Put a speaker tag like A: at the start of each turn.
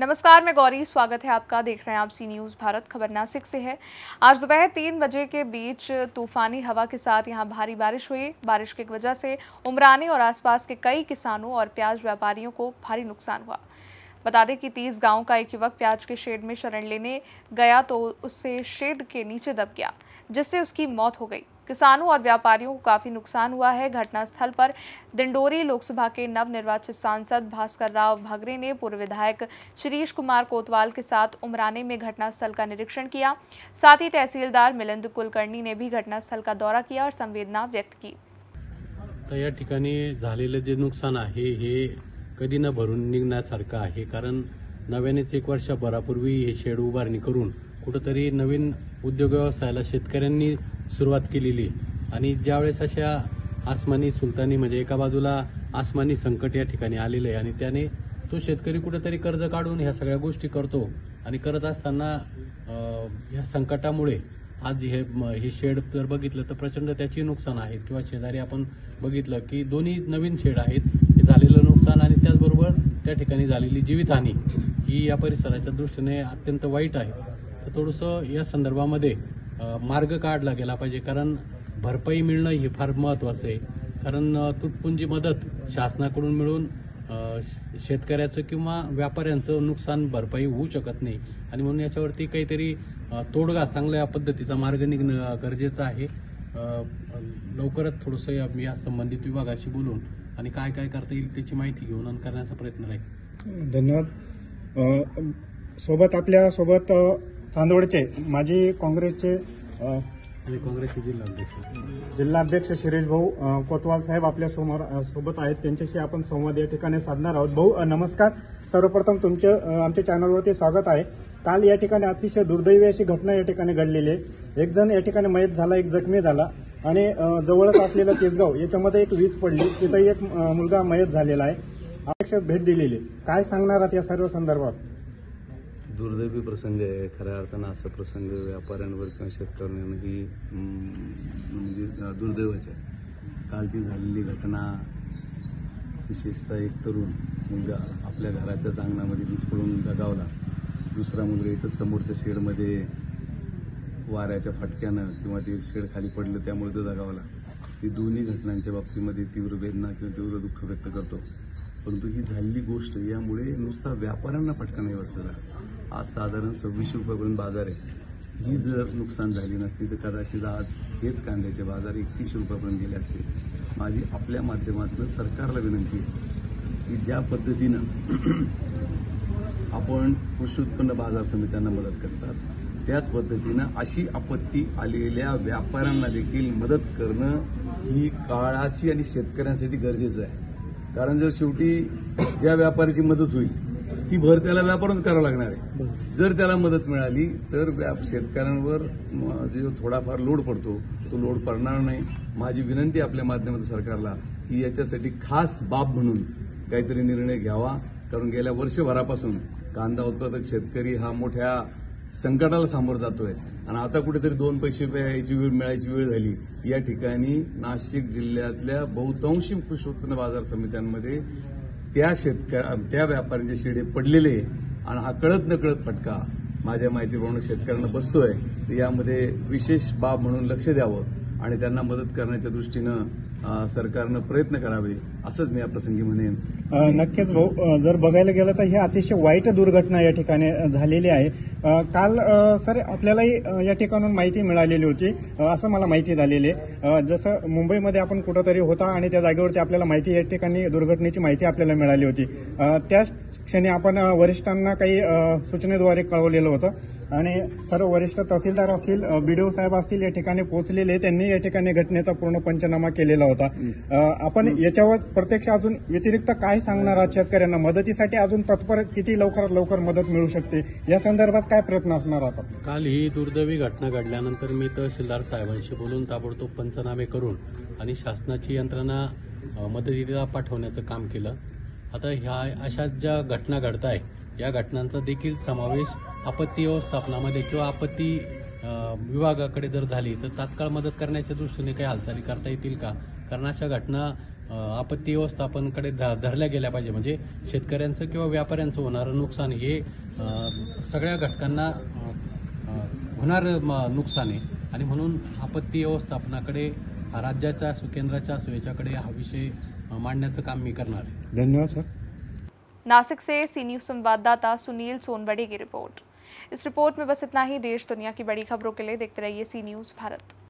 A: नमस्कार, मैं गौरी। स्वागत है आपका। देख रहे हैं आप सी न्यूज़ भारत। खबर नासिक से है। आज दोपहर 3 बजे के बीच तूफानी हवा के साथ यहां भारी बारिश हुई। बारिश की वजह से उमरानी और आसपास के कई किसानों और प्याज व्यापारियों को भारी नुकसान हुआ। बता दें कि 30 गांव का एक युवक प्याज के शेड में शरण लेने गया तो उससे शेड के नीचे दब गया, जिससे उसकी मौत हो गई। किसानों और व्यापारियों को काफी नुकसान हुआ है। घटनास्थल पर दिंडोरी लोकसभा के नवनिर्वाचित सांसद भास्कर राव भगरे ने पूर्व विधायक शिरीष कुमार कोतवाल के साथ उमराने में घटनास्थल का निरीक्षण किया। साथ ही तहसीलदार मिलिंद कुलकर्णी ने भी घटनास्थल का दौरा किया और संवेदना व्यक्त की।
B: तर या ठिकाणी झालेले जे नुकसान आहे हे कधी न भरून निघण्यासारखं आहे, कारण नव्यानेच 1 वर्षभरापूर्वी हे शेड उभारणी करून कुठेतरी नवीन उद्योग व्यवसायाला शेतकऱ्यांनी सुरुवात केलेली आणि ज्यावेळेस अशा आसमानी सुलतानी म्हणजे एका बाजूला आसमानी संकट या ठिकाणी आलेलं आहे आणि त्याने तो शेतकरी कुठेतरी कर्ज काढून ह्या सगळ्या गोष्टी करतो आणि करत असताना ह्या संकटामुळे आज हे शेड जर बघितलं तर प्रचंड त्याची नुकसान आहेत किंवा शेजारी आपण बघितलं की दोन्ही नवीन शेड आहेत. हे झालेलं नुकसान आणि त्याचबरोबर त्या ठिकाणी झालेली जीवितहानी ही या परिसराच्या दृष्टीने अत्यंत वाईट आहे. तर थोडंसं या संदर्भामध्ये मार्ग काढला गेला पाहिजे, कारण भरपाई मिळणं हे फार महत्त्वाचं आहे. कारण तुटपुंजी मदत शासनाकडून मिळून शेतकऱ्याचं किंवा व्यापाऱ्यांचं नुकसान भरपाई होऊ शकत नाही आणि म्हणून याच्यावरती काहीतरी तोडगा चांगल्या पद्धतीचा मार्ग निघणं गरजेचं आहे. लवकरच थोडंसं या संबंधित विभागाशी बोलून आणि काय काय करता येईल त्याची माहिती घेऊन करण्याचा प्रयत्न राहील.
C: धन्यवाद. आपल्या सोबत चांदवडचे माजी काँग्रेसचे जिल्हाध्यक्ष शिरीष भाऊ कोतवाल साहेब आपल्या सोबत आहेत. त्यांच्याशी आपण संवाद या ठिकाणी साधणार आहोत. भाऊ नमस्कार. सर्वप्रथम आमच्या चॅनलवरती स्वागत आहे. काल या ठिकाणी अतिशय दुर्दैवी अशी घटना या ठिकाणी घडलेली आहे. एक जण या ठिकाणी मयत झाला, एक जखमी झाला आणि जवळच असलेलं तेसगाव याच्यामध्ये एक वीज पडली, तिथं एक मुलगा मयत झालेला आहे. आवश्यक भेट दिलेली. काय सांगणार आहात या सर्व संदर्भात?
D: दुर्दैवी प्रसंग आहे. खऱ्या अर्थानं असा प्रसंग व्यापाऱ्यांवर किंवा शेतकऱ्यांवरही म्हणजे दुर्दैवच आहे. कालची झालेली घटना विशेषतः एक तरुण मुलगा आपल्या घराच्याच अंगणामध्ये वीज पडून दगावला. दुसरा मुलगा इथं समोरच्या शेडमध्ये वाऱ्याच्या फटक्यानं किंवा ते शेड खाली पडलं त्यामुळे तो दगावला. ही दोन्ही घटनांच्या बाबतीमध्ये तीव्र वेदना किंवा तीव्र दुःख व्यक्त करतो. परंतु ही झालेली गोष्ट यामुळे नुसता व्यापाऱ्यांना फटका नाही बसला. आज साधारण 2600 रुपयापर्यंत बाजार आहे. ही जर नुकसान झाली नसती तर कदाचित आज हेच कांद्याचे बाजार 3100 रुपयापर्यंत गेले असते. माझी आपल्या माध्यमातून सरकारला विनंती आहे की ज्या पद्धतीनं आपण कृषी उत्पन्न बाजार समित्यांना मदत करतात त्याच पद्धतीनं अशी आपत्ती आलेल्या व्यापाऱ्यांना देखील मदत करणं ही काळाची आणि शेतकऱ्यांसाठी गरजेचं आहे. कारण जर शेवटी ज्या व्यापाऱ्याची मदत होईल ती भर त्याला व्यापारच करावं लागणार आहे. जर त्याला मदत मिळाली तर शेतकऱ्यांवर जो थोडाफार लोड पडतो तो लोड पडणार नाही. माझी विनंती आपल्या माध्यमातून सरकारला की याच्यासाठी खास बाब म्हणून काहीतरी निर्णय घ्यावा. कारण गेल्या वर्षभरापासून कांदा उत्पादक शेतकरी हा मोठ्या संकटाला सामोरं जातोय आणि आता कुठेतरी 2 पैसे मिळायची वेळ झाली. या ठिकाणी नाशिक जिल्ह्यातल्या बहुतांशी कृषी उत्पन्न बाजार समित्यांमध्ये त्या व्यापाऱ्यांचे शेडे पडलेले आणि हा कळत न कळत फटका माझ्या माहितीप्रमाणे शेतकऱ्यांना बसतोय. तर यामध्ये विशेष बाब म्हणून लक्ष द्यावं आणि त्यांना मदत करण्याच्या दृष्टीनं सरकारनं प्रयत्न करावे असंच मी या प्रसंगी म्हणेन.
C: नक्कीच भाऊ, जर बघायला गेलं तर ही अतिशय वाईट दुर्घटना या ठिकाणी झालेली आहे. काल सर आपल्यालाही या ठिकाणून माहिती मिळालेली होती, असं मला माहिती झालेली आहे. जसं मुंबईमध्ये आपण कुठंतरी होता आणि त्या जागेवरती आपल्याला माहिती या ठिकाणी दुर्घटनेची माहिती आपल्याला मिळाली होती. त्याच क्षणी आपण वरिष्ठांना काही सूचनेद्वारे कळवलेलं होतं आणि सर्व वरिष्ठ तहसीलदार असतील, बीडीओ साहेब असतील या ठिकाणी पोहोचलेले. त्यांनी या ठिकाणी घटनेचा पूर्ण पंचनामा केलेला होता. आपण याच्यावर प्रत्यक्ष अजून व्यतिरिक्त काय सांगणार आहात शेतकऱ्यांना? मदतीसाठी अजून तत्पर किती लवकरात लवकर मदत मिळू शकते या संदर्भात काय प्रयत्न असणार आता? काल
B: ही दुर्दैवी घटना घडल्यानंतर मी तहसीलदार साहेबांशी बोलून ताबडतोब पंचनामे करून आणि शासनाची यंत्रणा मदतीला पाठवण्याचं काम केलं. आता ह्या अशा ज्या घटना घडत आहे या घटनांचा देखील समावेश आपत्ती व्यवस्थापनामध्ये किंवा आपत्ती विभागाकडे जर झाली तर तात्काळ मदत करण्याच्या दृष्टीने काही हालचाली करता येतील का? कारण अशा घटना आपत्ती व्यवस्थापनाकडे धरल्या गेल्या पाहिजे. म्हणजे शेतकऱ्यांचं किंवा व्यापाऱ्यांचं होणारं नुकसान हे सगळ्या घटकांना होणारं नुकसान आहे आणि म्हणून आपत्ती व्यवस्थापनाकडे राज्याच्या असो केंद्राच्या असो याच्याकडे हा विषय मांडण्याचं काम मी करणार आहे.
C: धन्यवाद सर.
A: नासिक से सी न्यूज़ संवाददाता सुनील सोनवड़े की रिपोर्ट. इस रिपोर्ट में बस इतना ही. देश दुनिया की बड़ी खबरों के लिए देखते रहिए सी न्यूज़ भारत.